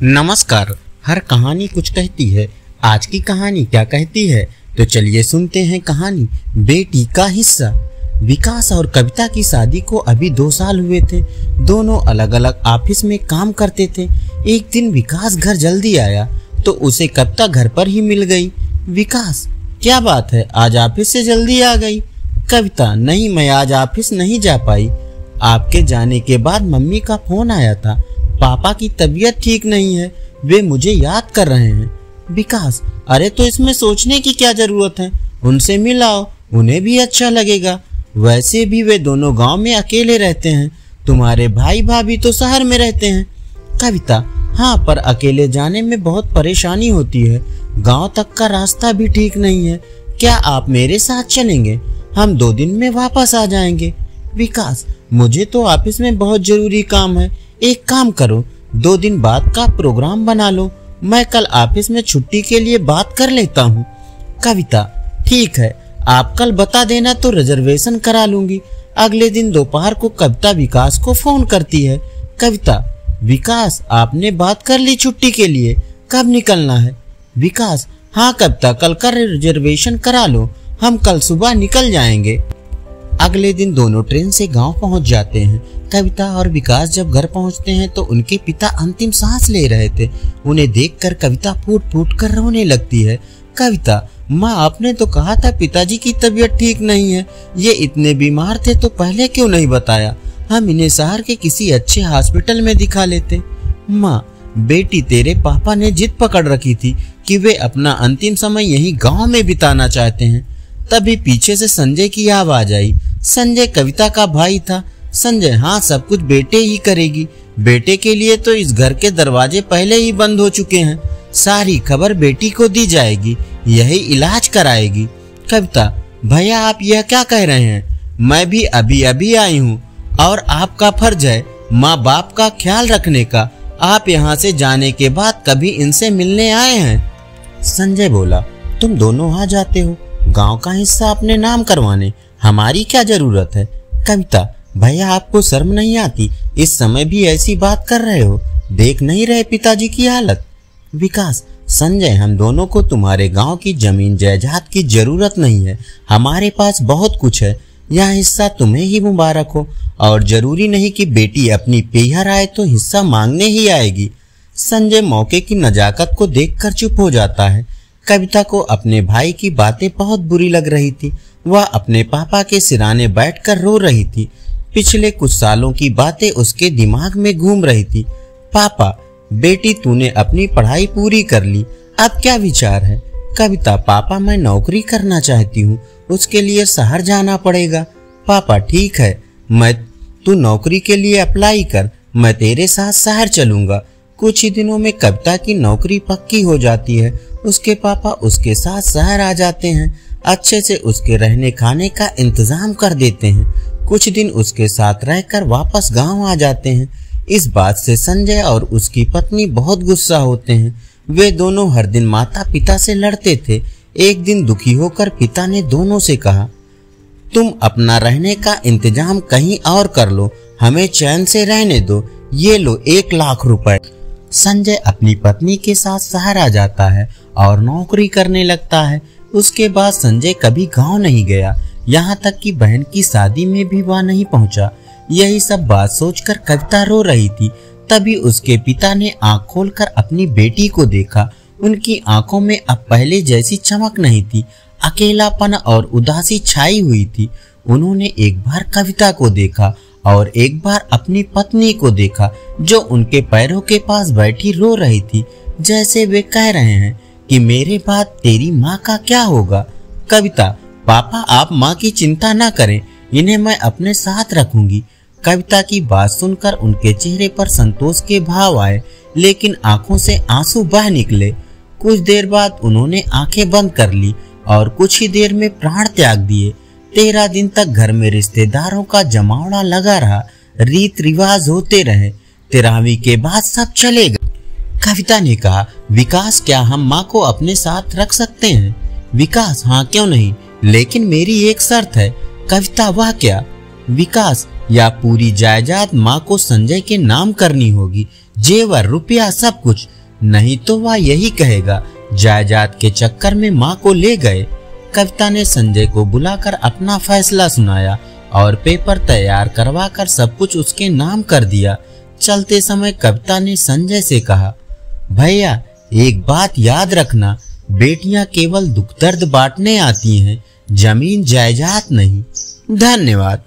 नमस्कार। हर कहानी कुछ कहती है। आज की कहानी क्या कहती है तो चलिए सुनते हैं कहानी बेटी का हिस्सा। विकास और कविता की शादी को अभी 2 साल हुए थे। दोनों अलग अलग ऑफिस में काम करते थे। एक दिन विकास घर जल्दी आया तो उसे कविता घर पर ही मिल गई। विकास, क्या बात है, आज ऑफिस से जल्दी आ गई? कविता, नहीं, मैं आज ऑफिस नहीं जा पाई। आपके जाने के बाद मम्मी का फोन आया था। पापा की तबीयत ठीक नहीं है, वे मुझे याद कर रहे हैं। विकास, अरे तो इसमें सोचने की क्या जरूरत है, उनसे मिलाओ, उन्हें भी अच्छा लगेगा। वैसे भी वे दोनों गांव में अकेले रहते हैं, तुम्हारे भाई भाभी तो शहर में रहते हैं। कविता, हाँ, पर अकेले जाने में बहुत परेशानी होती है। गांव तक का रास्ता भी ठीक नहीं है। क्या आप मेरे साथ चलेंगे? हम 2 दिन में वापस आ जाएंगे। विकास, मुझे तो ऑफिस में बहुत जरूरी काम है। एक काम करो, 2 दिन बाद का प्रोग्राम बना लो। मैं कल ऑफिस में छुट्टी के लिए बात कर लेता हूँ। कविता, ठीक है, आप कल बता देना तो रिजर्वेशन करा लूंगी। अगले दिन दोपहर को कविता विकास को फोन करती है। कविता, विकास, आपने बात कर ली छुट्टी के लिए, कब निकलना है? विकास, हाँ कविता, कल का रिजर्वेशन करा लो, हम कल सुबह निकल जाएंगे। अगले दिन दोनों ट्रेन से गांव पहुंच जाते हैं। कविता और विकास जब घर पहुंचते हैं तो उनके पिता अंतिम सांस ले रहे थे। उन्हें देखकर कविता फूट फूट कर रोने लगती है। कविता, माँ, आपने तो कहा था पिताजी की तबीयत ठीक नहीं है। ये इतने बीमार थे तो पहले क्यों नहीं बताया? हम इन्हें शहर के किसी अच्छे हॉस्पिटल में दिखा लेते। माँ, बेटी, तेरे पापा ने जिद पकड़ रखी थी कि वे अपना अंतिम समय यही गाँव में बिताना चाहते हैं। तभी पीछे से संजय की आवाज आई। संजय कविता का भाई था। संजय, हाँ, सब कुछ बेटे ही करेगी। बेटे के लिए तो इस घर के दरवाजे पहले ही बंद हो चुके हैं। सारी खबर बेटी को दी जाएगी, यही इलाज कराएगी। कविता, भैया, आप यह क्या कह रहे हैं? मैं भी अभी अभी आई हूँ और आपका फर्ज है माँ बाप का ख्याल रखने का। आप यहाँ से जाने के बाद कभी इनसे मिलने आए हैं? संजय बोला, तुम दोनों आ जाते हो गांव का हिस्सा अपने नाम करवाने, हमारी क्या जरूरत है? कविता, भैया, आपको शर्म नहीं आती? इस समय भी ऐसी बात कर रहे हो? देख नहीं रहे पिताजी की हालत? विकास, संजय, हम दोनों को तुम्हारे गांव की जमीन जायदाद की जरूरत नहीं है। हमारे पास बहुत कुछ है। यह हिस्सा तुम्हें ही मुबारक हो। और जरूरी नहीं कि बेटी अपनी पेहर आए तो हिस्सा मांगने ही आएगी। संजय मौके की नजाकत को देखकर चुप हो जाता है। कविता को अपने भाई की बातें बहुत बुरी लग रही थी। वह अपने पापा के सिराने बैठकर रो रही थी। पिछले कुछ सालों की बातें उसके दिमाग में घूम रही थी। पापा, बेटी, तूने अपनी पढ़ाई पूरी कर ली, अब क्या विचार है? कविता, पापा, मैं नौकरी करना चाहती हूँ, उसके लिए शहर जाना पड़ेगा। पापा, ठीक है, तू नौकरी के लिए अप्लाई कर, मैं तेरे साथ शहर चलूंगा। कुछ ही दिनों में कविता की नौकरी पक्की हो जाती है। उसके पापा उसके साथ शहर आ जाते हैं। अच्छे से उसके रहने खाने का इंतजाम कर देते हैं। कुछ दिन उसके साथ रहकर वापस गांव आ जाते हैं। इस बात से संजय और उसकी पत्नी बहुत गुस्सा होते हैं। वे दोनों हर दिन माता पिता से लड़ते थे। एक दिन दुखी होकर पिता ने दोनों से कहा, तुम अपना रहने का इंतजाम कहीं और कर लो, हमें चैन से रहने दो। ये लो 1 लाख रुपए। संजय अपनी पत्नी के साथ शहर आ जाता है और नौकरी करने लगता है। उसके बाद संजय कभी गांव नहीं गया, यहाँ तक कि बहन की शादी में भी वह नहीं पहुंचा। यही सब बात सोचकर कविता रो रही थी। तभी उसके पिता ने आंख खोलकर अपनी बेटी को देखा। उनकी आंखों में अब पहले जैसी चमक नहीं थी, अकेलापन और उदासी छाई हुई थी। उन्होंने एक बार कविता को देखा और एक बार अपनी पत्नी को देखा, जो उनके पैरों के पास बैठी रो रही थी, जैसे वे कह रहे हैं कि मेरे बाद तेरी माँ का क्या होगा। कविता, पापा, आप माँ की चिंता ना करें, इन्हें मैं अपने साथ रखूंगी। कविता की बात सुनकर उनके चेहरे पर संतोष के भाव आए, लेकिन आंखों से आंसू बह निकले। कुछ देर बाद उन्होंने आंखें बंद कर ली और कुछ ही देर में प्राण त्याग दिए। 13 दिन तक घर में रिश्तेदारों का जमावड़ा लगा रहा। रीत रिवाज होते रहे। 13वीं के बाद सब चले गए। कविता ने कहा, विकास, क्या हम माँ को अपने साथ रख सकते हैं? विकास, हाँ, क्यों नहीं, लेकिन मेरी एक शर्त है। कविता, वह क्या? विकास, या पूरी जायदाद माँ को संजय के नाम करनी होगी। जेवर रुपया सब कुछ, नहीं तो वह यही कहेगा जायदाद के चक्कर में माँ को ले गए। कविता ने संजय को बुलाकर अपना फैसला सुनाया और पेपर तैयार करवाकर सब कुछ उसके नाम कर दिया। चलते समय कविता ने संजय से कहा, भैया एक बात याद रखना, बेटियां केवल दुख दर्द बांटने आती हैं, जमीन जायदाद नहीं। धन्यवाद।